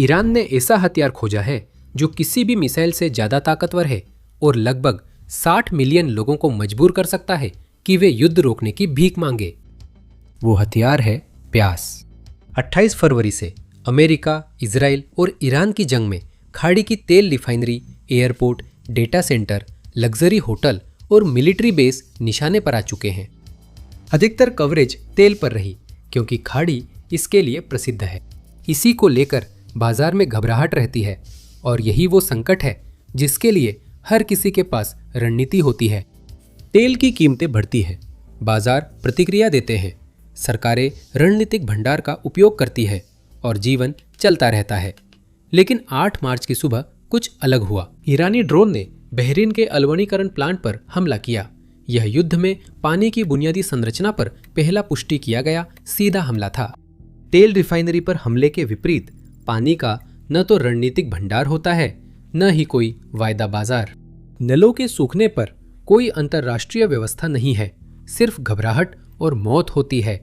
Iran ने ऐसा हथियार खोजा है जो किसी भी मिसाइल से ज्यादा ताकतवर है और लगभग 60 मिलियन लोगों को मजबूर कर सकता है कि वे युद्ध रोकने की भीख मांगे। वो हथियार है प्यास। 28 फरवरी से अमेरिका, इजराइल और ईरान की जंग में खाड़ी की तेल refinery, airport, data centre, luxury hotel और मिलिट्री बेस निशाने पर आ चुके हैं। अधिकतर कवरेज तेल पर रही क्योंकि खाड़ी इसके लिए प्रसिद्ध है। इसी को लेकर बाजार में घबराहट रहती है और यही वो संकट है जिसके लिए हर किसी के पास रणनीति होती है। तेल की कीमतें बढ़ती हैं, बाजार प्रतिक्रिया देते हैं, सरकारें रणनीतिक भंडार का उपयोग करती है और जीवन चलता रहता है। लेकिन 8 मार्च की सुबह कुछ अलग हुआ। ईरानी ड्रोन ने बहरीन के अलवणीकरण प्लांट पर हमला किया। यह युद्ध में पानी की बुनियादी संरचना पर पहला पुष्टि किया गया सीधा हमला था। तेल रिफाइनरी पर हमले के विपरीत पानी का न तो रणनीतिक भंडार होता है, न ही कोई वायदा बाजार। नलों के सूखने पर कोई अंतर्राष्ट्रीय व्यवस्था नहीं है, सिर्फ घबराहट और मौत होती है।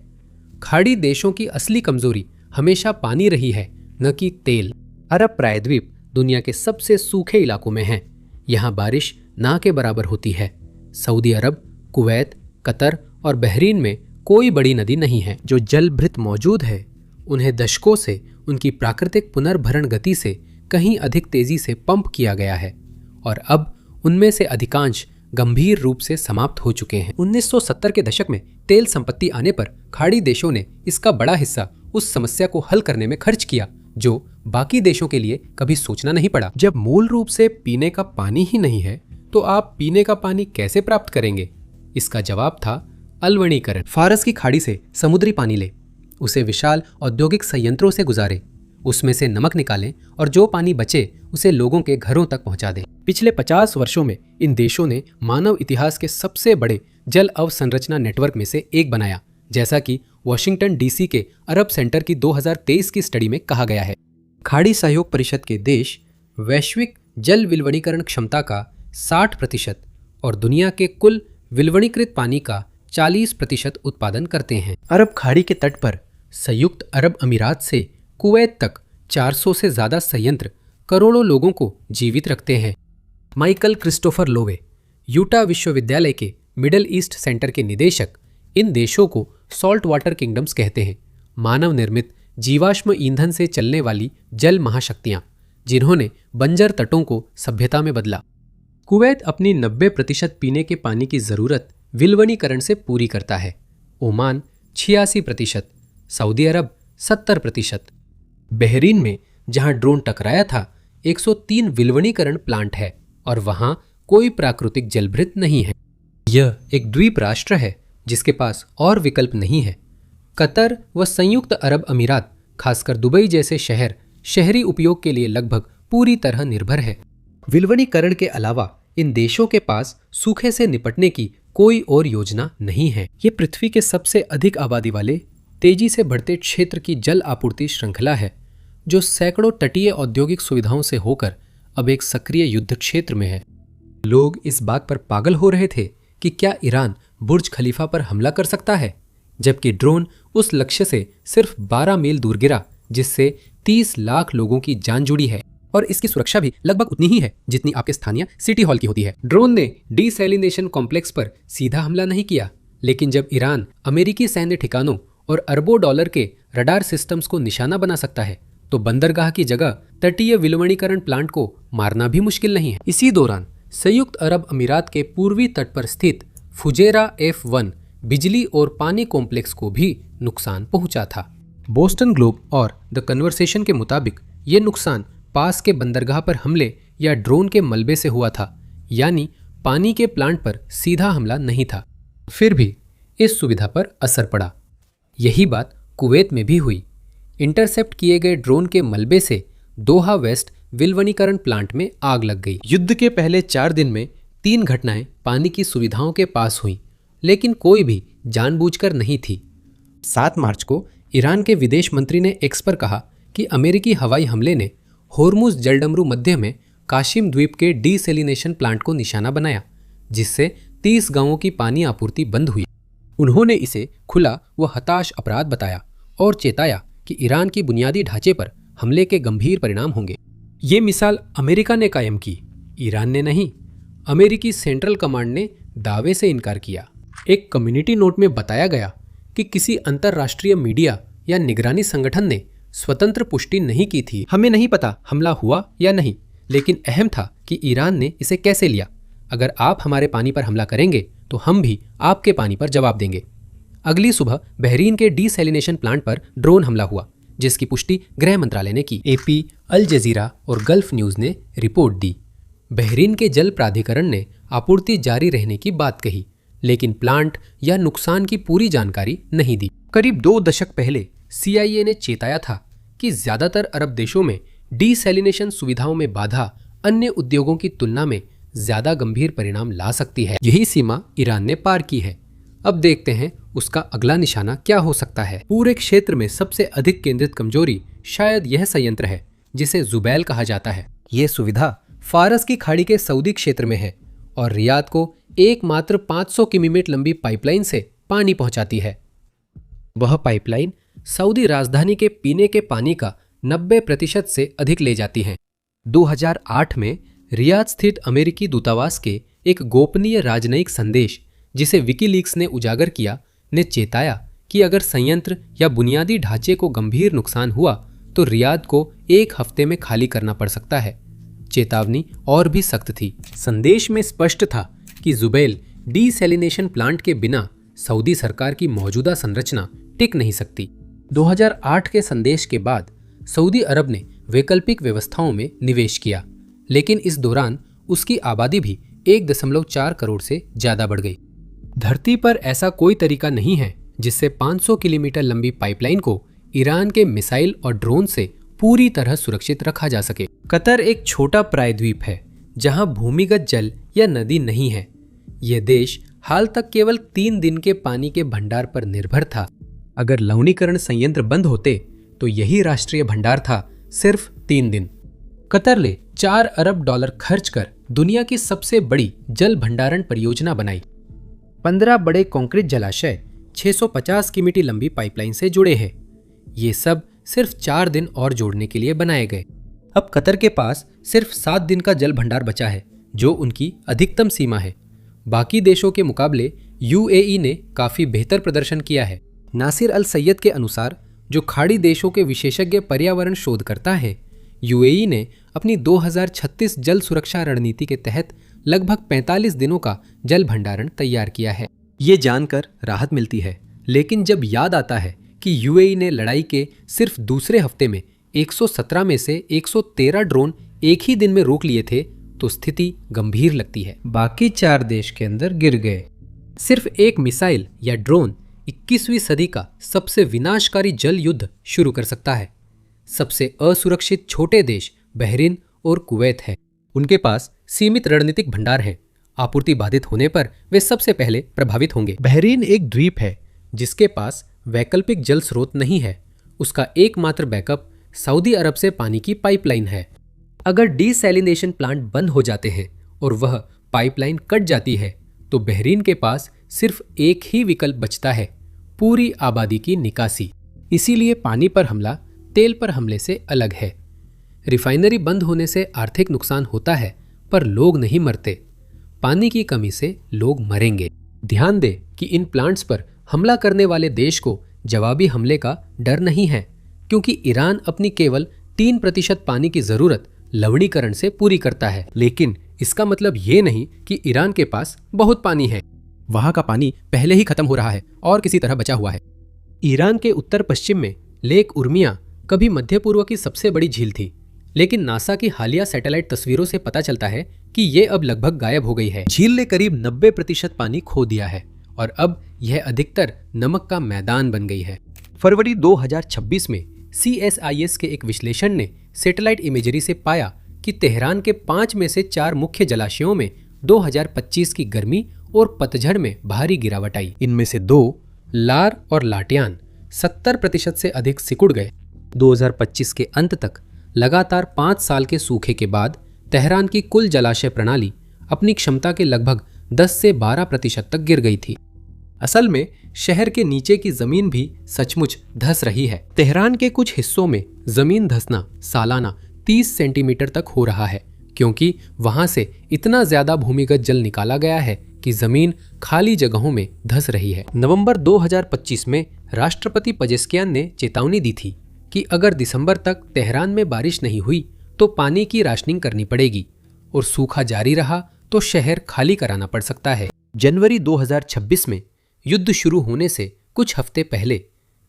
खाड़ी देशों की असली कमजोरी हमेशा पानी रही है, न कि तेल। अरब प्रायद्वीप दुनिया के सबसे सूखे इलाकों में है। यहाँ बारिश ना के बराबर होती है। सऊदी अरब, कुवैत, कतर और बहरीन में कोई बड़ी नदी नहीं है। जो जलभृत मौजूद है उन्हें दशकों से उनकी प्राकृतिक पुनर्भरण गति से कहीं अधिक तेजी से पंप किया गया है और अब उनमें से अधिकांश गंभीर रूप से समाप्त हो चुके हैं। 1970 के दशक में तेल संपत्ति आने पर खाड़ी देशों ने इसका बड़ा हिस्सा उस समस्या को हल करने में खर्च किया जो बाकी देशों के लिए कभी सोचना नहीं पड़ा। जब मूल रूप से पीने का पानी ही नहीं है तो आप पीने का पानी कैसे प्राप्त करेंगे? इसका जवाब था अलवणीकरण। फारस की खाड़ी से समुद्री पानी ले, उसे विशाल औद्योगिक संयंत्रों से गुजारे, उसमें से नमक निकालें और जो पानी बचे उसे लोगों के घरों तक पहुंचा दें। पिछले 50 वर्षों में इन देशों ने मानव इतिहास के सबसे बड़े जल अवसंरचना नेटवर्क में से एक बनाया, जैसा कि वॉशिंगटन डीसी के अरब सेंटर की 2023 की स्टडी में कहा गया है। खाड़ी सहयोग परिषद के देश वैश्विक जल विलवणीकरण क्षमता का 60% और दुनिया के कुल विलवणीकृत पानी का 40% उत्पादन करते हैं। अरब खाड़ी के तट पर संयुक्त अरब अमीरात से कुवैत तक 400 से ज्यादा संयंत्र करोड़ों लोगों को जीवित रखते हैं। माइकल क्रिस्टोफर लोवे, यूटा विश्वविद्यालय के मिडल ईस्ट सेंटर के निदेशक, इन देशों को सॉल्ट वाटर किंगडम्स कहते हैं, मानव निर्मित जीवाश्म ईंधन से चलने वाली जल महाशक्तियां जिन्होंने बंजर तटों को सभ्यता में बदला। कुवैत अपनी 90% पीने के पानी की जरूरत विलवणीकरण से पूरी करता है। ओमान 86%, सऊदी अरब 70%। बहरीन में जहां ड्रोन टकराया था 103 विलवणीकरण प्लांट है और वहां कोई प्राकृतिक जलभृत नहीं है। यह एक द्वीप राष्ट्र है जिसके पास और विकल्प नहीं है। कतर व संयुक्त अरब अमीरात, खासकर दुबई जैसे शहर शहरी उपयोग के लिए लगभग पूरी तरह निर्भर है। विलवणीकरण के अलावा इन देशों के पास सूखे से निपटने की कोई और योजना नहीं है। ये पृथ्वी के सबसे अधिक आबादी वाले तेजी से बढ़ते क्षेत्र की जल आपूर्ति श्रृंखला है जो सैकड़ों तटीय औद्योगिक सुविधाओं से होकर अब एक सक्रिय युद्ध क्षेत्र में है। लोग इस बात पर पागल हो रहे थे कि क्या ईरान बुर्ज खलीफा पर हमला कर सकता है, जबकि ड्रोन उस लक्ष्य से सिर्फ 12 मील दूर गिरा जिससे 30 लाख लोगों की जान जुड़ी है और इसकी सुरक्षा भी लगभग उतनी ही है जितनी आपके स्थानीय सिटी हॉल की होती है। ड्रोन ने डीसैलिनेशन कॉम्प्लेक्स पर सीधा हमला नहीं किया, लेकिन जब ईरान अमेरिकी सैन्य ठिकानों और अरबों डॉलर के रडार सिस्टम्स को निशाना बना सकता है तो बंदरगाह की जगह तटीय विलवणीकरण प्लांट को मारना भी मुश्किल नहीं है। इसी दौरान संयुक्त अरब अमीरात के पूर्वी तट पर स्थित फुजेरा F1 बिजली और पानी कॉम्प्लेक्स को भी नुकसान पहुंचा था। बोस्टन ग्लोब और द कन्वर्सेशन के मुताबिक ये नुकसान पास के बंदरगाह पर हमले या ड्रोन के मलबे से हुआ था, यानी पानी के प्लांट पर सीधा हमला नहीं था। फिर भी इस सुविधा पर असर पड़ा। यही बात कुवैत में भी हुई। इंटरसेप्ट किए गए ड्रोन के मलबे से दोहा वेस्ट विलवणीकरण प्लांट में आग लग गई। युद्ध के पहले 4 दिन में 3 घटनाएं पानी की सुविधाओं के पास हुई, लेकिन कोई भी जानबूझकर नहीं थी। 7 मार्च को ईरान के विदेश मंत्री ने एक्स पर कहा कि अमेरिकी हवाई हमले ने होर्मुज जलडमरू मध्य में काशिम द्वीप के डीसैलिनेशन प्लांट को निशाना बनाया, जिससे 30 गांवों की पानी आपूर्ति बंद हुई। उन्होंने इसे खुला व हताश अपराध बताया और चेताया कि ईरान की बुनियादी ढांचे पर हमले के गंभीर परिणाम होंगे। ये मिसाल अमेरिका ने कायम की, ईरान ने नहीं। अमेरिकी सेंट्रल कमांड ने दावे से इनकार किया। एक कम्युनिटी नोट में बताया गया कि किसी अंतर्राष्ट्रीय मीडिया या निगरानी संगठन ने स्वतंत्र पुष्टि नहीं की थी। हमें नहीं पता हमला हुआ या नहीं, लेकिन अहम था कि ईरान ने इसे कैसे लिया। अगर आप हमारे पानी पर हमला करेंगे तो हम भी आपके पानी पर जवाब देंगे। अगली सुबह बहरीन के डीसैलिनेशन प्लांट पर ड्रोन हमला हुआ, जिसकी पुष्टि गृह मंत्रालय ने की। एपी, अल जजीरा और गल्फ न्यूज ने रिपोर्ट दी। बहरीन के जल प्राधिकरण ने आपूर्ति जारी रहने की बात कही, लेकिन प्लांट या नुकसान की पूरी जानकारी नहीं दी। करीब 2 दशक पहले CIA ने चेताया था कि ज्यादातर अरब देशों में डीसैलिनेशन सुविधाओं में बाधा अन्य उद्योगों की तुलना में ज्यादा गंभीर परिणाम ला सकती है। यही सीमा ईरान ने पार की है। अब देखते हैं उसका अगला निशाना क्या हो सकता है। पूरे क्षेत्र में सबसे अधिक केंद्रित कमजोरी शायद यह संयंत्र है जिसे जुबैल कहा जाता है। यह सुविधा फारस की खाड़ी के सऊदी क्षेत्र में है और रियाद को एकमात्र 500 किमी लंबी पाइपलाइन से पानी पहुंचाती है। वह पाइपलाइन सऊदी राजधानी के पीने के पानी का 90% से अधिक ले जाती है। 2008 में रियाद स्थित अमेरिकी दूतावास के एक गोपनीय राजनयिक संदेश, जिसे विकीलीक्स ने उजागर किया, ने चेताया कि अगर संयंत्र या बुनियादी ढांचे को गंभीर नुकसान हुआ तो रियाद को 1 हफ्ते में खाली करना पड़ सकता है। चेतावनी और भी सख्त थी। संदेश में स्पष्ट था कि जुबैल डीसैलिनेशन प्लांट के बिना सऊदी सरकार की मौजूदा संरचना टिक नहीं सकती। 2008 के संदेश के बाद सऊदी अरब ने वैकल्पिक व्यवस्थाओं में निवेश किया, लेकिन इस दौरान उसकी आबादी भी 1.4 करोड़ से ज्यादा बढ़ गई। धरती पर ऐसा कोई तरीका नहीं है जिससे 500 किलोमीटर लंबी पाइपलाइन को ईरान के मिसाइल और ड्रोन से पूरी तरह सुरक्षित रखा जा सके। कतर एक छोटा प्रायद्वीप है जहां भूमिगत जल या नदी नहीं है। यह देश हाल तक केवल 3 दिन के पानी के भंडार पर निर्भर था। अगर लवणीकरण संयंत्र बंद होते तो यही राष्ट्रीय भंडार था सिर्फ 3 दिन। कतर ने $4 अरब खर्च कर दुनिया की सबसे बड़ी जल भंडारण परियोजना बनाई। 15 बड़े कंक्रीट जलाशय 650 किमी लंबी पाइपलाइन से जुड़े हैं। ये सब सिर्फ 4 दिन और जोड़ने के लिए बनाए गए। अब कतर के पास सिर्फ 7 दिन का जल भंडार बचा है, जो उनकी अधिकतम सीमा है। बाकी देशों के मुकाबले UAE ने काफी बेहतर प्रदर्शन किया है। नासिर अल सैयद के अनुसार, जो खाड़ी देशों के विशेषज्ञ पर्यावरण शोधकर्ता हैं, UAE ने अपनी 2036 जल सुरक्षा रणनीति के तहत लगभग 45 दिनों का जल भंडारण तैयार किया है। ये जानकर राहत मिलती है, लेकिन जब याद आता है कि UAE ने लड़ाई के सिर्फ दूसरे हफ्ते में 117 में से 113 ड्रोन एक ही दिन में रोक लिए थे, तो स्थिति गंभीर लगती है। बाकी 4 देश के अंदर गिर गए। सिर्फ एक मिसाइल या ड्रोन 21वीं सदी का सबसे विनाशकारी जल युद्ध शुरू कर सकता है। सबसे असुरक्षित छोटे देश बहरीन और कुवैत है। उनके पास सीमित रणनीतिक भंडार है। आपूर्ति बाधित होने पर वे सबसे पहले प्रभावित होंगे। बहरीन एक द्वीप है जिसके पास वैकल्पिक जल स्रोत नहीं है। उसका एकमात्र बैकअप सऊदी अरब से पानी की पाइपलाइन है। अगर डीसैलिनेशन प्लांट बंद हो जाते हैं और वह पाइपलाइन कट जाती है, तो बहरीन के पास सिर्फ एक ही विकल्प बचता है, पूरी आबादी की निकासी। इसीलिए पानी पर हमला तेल पर हमले से अलग है। रिफाइनरी बंद होने से आर्थिक नुकसान होता है, पर लोग नहीं मरते। पानी की कमी से लोग मरेंगे। ध्यान दें कि इन प्लांट्स पर हमला करने वाले देश को जवाबी हमले का डर नहीं है, क्योंकि ईरान अपनी केवल 3% पानी की जरूरत लवणीकरण से पूरी करता है। लेकिन इसका मतलब ये नहीं कि ईरान के पास बहुत पानी है। वहां का पानी पहले ही खत्म हो रहा है और किसी तरह बचा हुआ है। ईरान के उत्तर पश्चिम में लेक उर्मिया कभी मध्य पूर्व की सबसे बड़ी झील थी, लेकिन नासा की हालिया सैटेलाइट तस्वीरों से पता चलता है कि ये अब लगभग गायब हो गई है। झील ने करीब 90% पानी खो दिया है और अब यह अधिकतर नमक का मैदान बन गई है। फरवरी 2026 में CSIS के एक विश्लेषण ने सैटेलाइट इमेजरी से पाया कि तेहरान के 5 में से 4 मुख्य जलाशयों में 2025 की गर्मी और पतझड़ में भारी गिरावट आई। इनमें से 2 लार और लाटियान 70% से अधिक सिकुड़ गए। 2025 के अंत तक लगातार 5 साल के सूखे के बाद तेहरान की कुल जलाशय प्रणाली अपनी क्षमता के लगभग 10 से 12% तक गिर गई थी। असल में शहर के नीचे की जमीन भी सचमुच धंस रही है। तेहरान के कुछ हिस्सों में जमीन धंसना सालाना 30 सेंटीमीटर तक हो रहा है, क्योंकि वहां से इतना ज्यादा भूमिगत जल निकाला गया है कि जमीन खाली जगहों में धंस रही है। नवंबर 2025 में राष्ट्रपति पजेस्कियान ने चेतावनी दी थी कि अगर दिसंबर तक तेहरान में बारिश नहीं हुई तो पानी की राशनिंग करनी पड़ेगी और सूखा जारी रहा तो शहर खाली कराना पड़ सकता है। जनवरी 2026 में युद्ध शुरू होने से कुछ हफ्ते पहले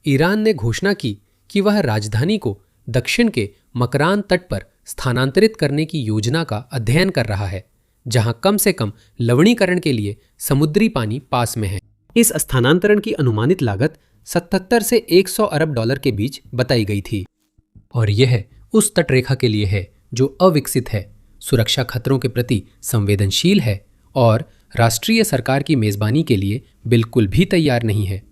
ईरान ने घोषणा की कि वह राजधानी को दक्षिण के मकरान तट पर स्थानांतरित करने की योजना का अध्ययन कर रहा है, जहां कम से कम लवणीकरण के लिए समुद्री पानी पास में है। इस स्थानांतरण की अनुमानित लागत 77 से 100 अरब डॉलर के बीच बताई गई थी और यह उस तटरेखा के लिए है जो अविकसित है, सुरक्षा खतरों के प्रति संवेदनशील है और राष्ट्रीय सरकार की मेजबानी के लिए बिल्कुल भी तैयार नहीं है।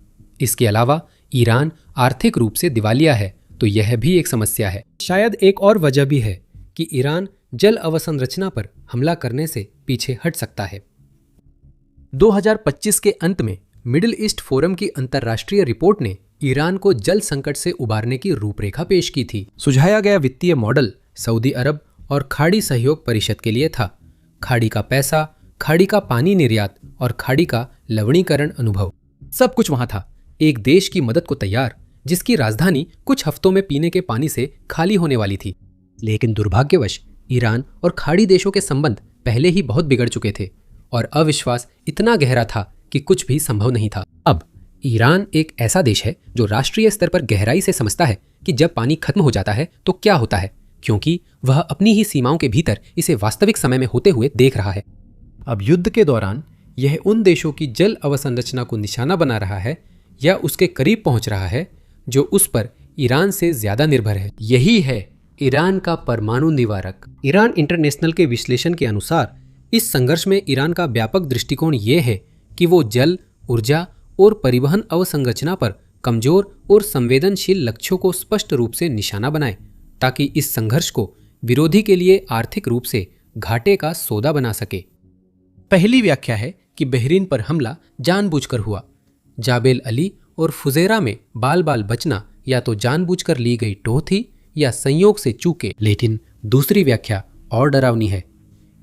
इसके अलावा ईरान आर्थिक रूप से दिवालिया है, तो यह भी एक समस्या है। शायद एक और वजह भी है कि ईरान जल अवसंरचना पर हमला करने से पीछे हट सकता है। 2025 के अंत में मिडिल ईस्ट फोरम की अंतर्राष्ट्रीय रिपोर्ट ने ईरान को जल संकट से उबारने की रूपरेखा पेश की थी। सुझाया गया वित्तीय मॉडल सऊदी अरब और खाड़ी सहयोग परिषद के लिए था। खाड़ी का पैसा, खाड़ी का पानी निर्यात और खाड़ी का लवणीकरण अनुभव, सब कुछ वहां था। एक देश की मदद को तैयार, जिसकी राजधानी कुछ हफ्तों में पीने के पानी से खाली होने वाली थी। लेकिन दुर्भाग्यवश ईरान और खाड़ी देशों के संबंध पहले ही बहुत बिगड़ चुके थे और अविश्वास इतना गहरा था कि कुछ भी संभव नहीं था। अब ईरान एक ऐसा देश है जो राष्ट्रीय स्तर पर गहराई से समझता है कि जब पानी खत्म हो जाता है तो क्या होता है, क्योंकि वह अपनी ही सीमाओं के भीतर इसे वास्तविक समय में होते हुए देख रहा है। अब युद्ध के दौरान यह उन देशों की जल अवसंरचना को निशाना बना रहा है या उसके करीब पहुंच रहा है जो उस पर ईरान से ज्यादा निर्भर है। यही है ईरान का परमाणु निवारक। ईरान इंटरनेशनल के विश्लेषण के अनुसार इस संघर्ष में ईरान का व्यापक दृष्टिकोण ये है कि वो जल, ऊर्जा और परिवहन अवसंरचना पर कमजोर और संवेदनशील लक्ष्यों को स्पष्ट रूप से निशाना बनाए, ताकि इस संघर्ष को विरोधी के लिए आर्थिक रूप से घाटे का सौदा बना सके। पहली व्याख्या है कि बहरीन पर हमला जानबूझकर हुआ। जाबेल अली और फुजेरा में बाल बाल बचना या तो जानबूझकर ली गई टोह थी या संयोग से चूके। लेकिन दूसरी व्याख्या और डरावनी है।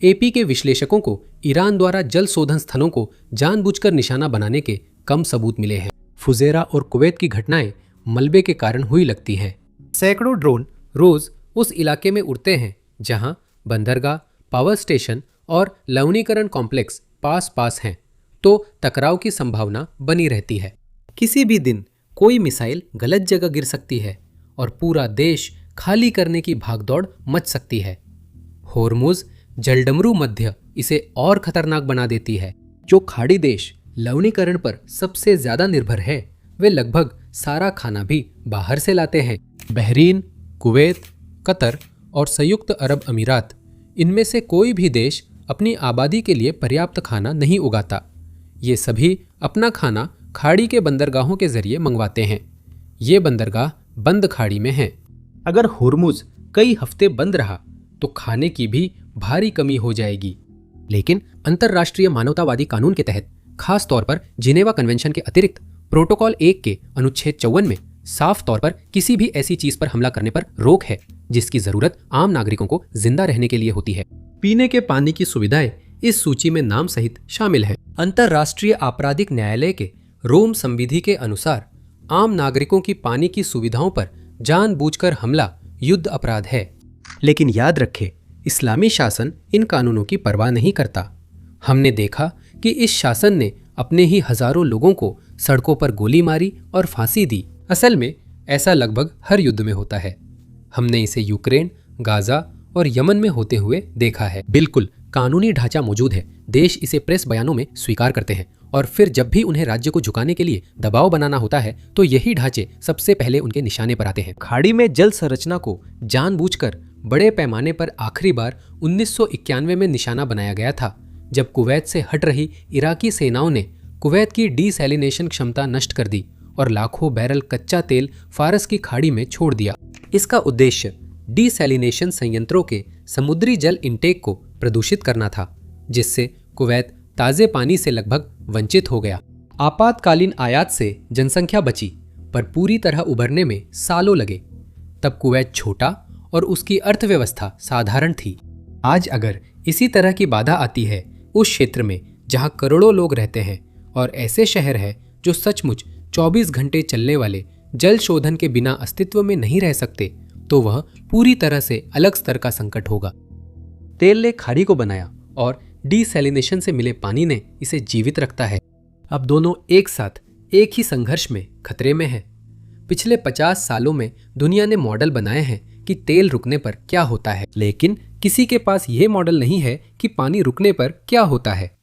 एपी के विश्लेषकों को ईरान द्वारा जल शोधन स्थलों को जानबूझकर निशाना बनाने के कम सबूत मिले हैं। फुजेरा और कुवैत की घटनाएं मलबे के कारण हुई लगती हैं। सैकड़ों ड्रोन रोज उस इलाके में उड़ते हैं जहां बंदरगाह, पावर स्टेशन और लवणीकरण कॉम्प्लेक्स पास पास हैं, तो टकराव की संभावना बनी रहती है। किसी भी दिन कोई मिसाइल गलत जगह गिर सकती है और पूरा देश खाली करने की भागदौड़ मच सकती है। होर्मुज जलडमरू मध्य इसे और खतरनाक बना देती है। जो खाड़ी देश लवणीकरण पर सबसे ज्यादा निर्भर है, वे लगभग सारा खाना भी बाहर से लाते हैं। बहरीन, कुवैत, कतर और संयुक्त अरब अमीरात, इनमें से कोई भी देश अपनी आबादी के लिए पर्याप्त खाना नहीं उगाता। ये सभी अपना खाना खाड़ी के बंदरगाहों के जरिए मंगवाते हैं। ये बंदरगाह बंद खाड़ी में हैं। अगर होर्मुज कई हफ्ते बंद रहा तो खाने की भी भारी कमी हो जाएगी। लेकिन अंतर्राष्ट्रीय मानवतावादी कानून के तहत, खास तौर पर जिनेवा कन्वेंशन के अतिरिक्त प्रोटोकॉल 1 के अनुच्छेद 54 में साफ तौर पर किसी भी ऐसी चीज पर हमला करने पर रोक है जिसकी जरूरत आम नागरिकों को जिंदा रहने के लिए होती है। पीने के पानी की सुविधाएं इस सूची में नाम सहित शामिल है। अंतर्राष्ट्रीय आपराधिक न्यायालय के रोम संविधि के अनुसार आम नागरिकों की पानी की सुविधाओं पर जानबूझकर हमला युद्ध अपराध है। लेकिन याद रखें, इस्लामी शासन इन कानूनों की परवाह नहीं करता। हमने देखा कि इस शासन ने अपने ही हजारों लोगों को सड़कों पर गोली मारी और फांसी दी। असल में ऐसा लगभग हर युद्ध में होता है। हमने इसे यूक्रेन, गाजा और यमन में होते हुए देखा है। बिल्कुल कानूनी ढांचा मौजूद है, देश इसे प्रेस बयानों में स्वीकार करते हैं और फिर जब भी उन्हें राज्य को झुकाने के लिए दबाव बनाना होता है तो यही ढांचे सबसे पहले उनके निशाने पर आते हैं। खाड़ी में जल संरचना को जानबूझकर बड़े पैमाने पर आखिरी बार 1991 में निशाना बनाया गया था, जब कुवैत से हट रही इराकी सेनाओं ने कुवैत की डीसैलिनेशन क्षमता नष्ट कर दी और लाखों बैरल कच्चा तेल फारस की खाड़ी में छोड़ दिया। इसका उद्देश्य डीसैलिनेशन संयंत्रों के समुद्री जल इंटेक को प्रदूषित करना था, जिससे कुवैत ताजे पानी से लगभग वंचित हो गया। आपातकालीन आयात से जनसंख्या बची, पर पूरी तरह उभरने में सालों लगे। तब कुवैत छोटा और उसकी अर्थव्यवस्था साधारण थी। आज अगर इसी तरह की बाधा आती है उस क्षेत्र में जहां करोड़ों लोग रहते हैं और ऐसे शहर है जो सचमुच 24 घंटे चलने वाले जल शोधन के बिना अस्तित्व में नहीं रह सकते, तो वह पूरी तरह से अलग स्तर का संकट होगा। तेल ने खाड़ी को बनाया और डीसैलिनेशन से मिले पानी ने इसे जीवित रखता है। अब दोनों एक साथ एक ही संघर्ष में खतरे में हैं। पिछले 50 सालों में दुनिया ने मॉडल बनाए हैं कि तेल रुकने पर क्या होता है, लेकिन किसी के पास यह मॉडल नहीं है कि पानी रुकने पर क्या होता है।